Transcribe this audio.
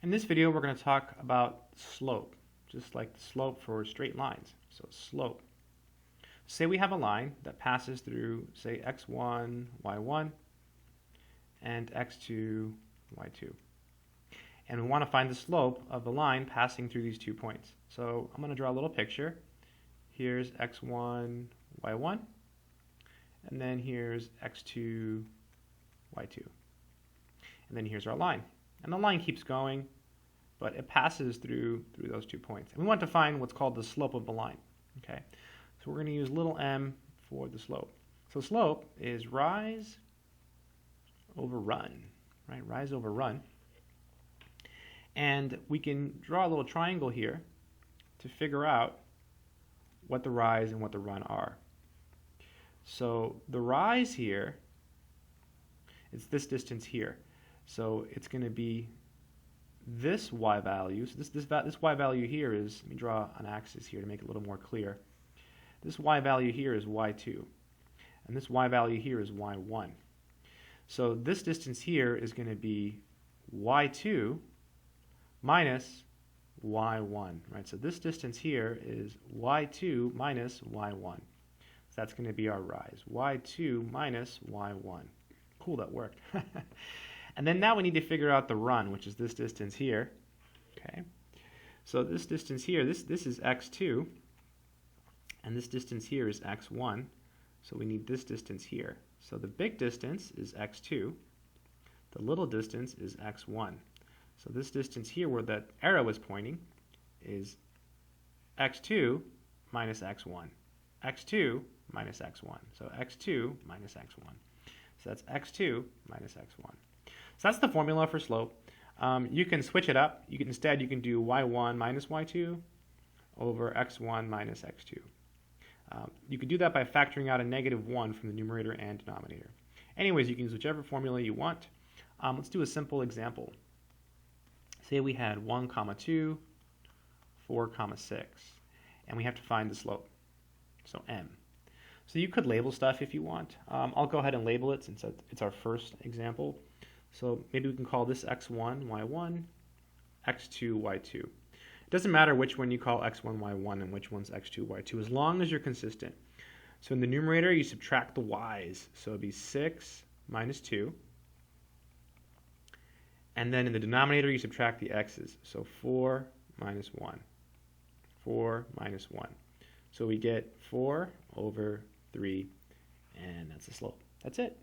In this video, we're going to talk about slope, just like the slope for straight lines. So slope. Say we have a line that passes through, say, x1, y1, and x2, y2. And we want to find the slope of the line passing through these 2 points. So I'm going to draw a little picture. Here's x1, y1, and then here's x2, y2. And then here's our line. And the line keeps going, but it passes through those 2 points. And we want to find what's called the slope of the line. Okay, so we're going to use little m for the slope. So slope is rise over run, right? Rise over run. And we can draw a little triangle here to figure out what the rise and what the run are. So the rise here is this distance here. So it's going to be this y value. So this y value here is, let me draw an axis here to make it a little more clear. This y value here is y2. And this y value here is y1. So this distance here is going to be y2 minus y1, right? So this distance here is y2 minus y1. So that's going to be our rise, y2 minus y1. Cool, that worked. And then now we need to figure out the run, which is this distance here. Okay, so this distance here, this is x2, and this distance here is x1. So we need this distance here. So the big distance is x2. The little distance is x1. So this distance here where that arrow is pointing is x2 minus x1. x2 minus x1. So x2 minus x1. So that's x2 minus x1. So that's the formula for slope. You can switch it up. You can do y1 minus y2 over x1 minus x2. You can do that by factoring out a -1 from the numerator and denominator. Anyways, you can use whichever formula you want. Let's do a simple example. Say we had 1, 2, 4, 6, and we have to find the slope, so m. So you could label stuff if you want. I'll go ahead and label it since it's our first example. So maybe we can call this x1, y1, x2, y2. It doesn't matter which one you call x1, y1 and which one's x2, y2, as long as you're consistent. So in the numerator, you subtract the y's. So it'd be 6 minus 2. And then in the denominator, you subtract the x's. So 4 minus 1. 4 minus 1. So we get 4 over 3, and that's the slope. That's it.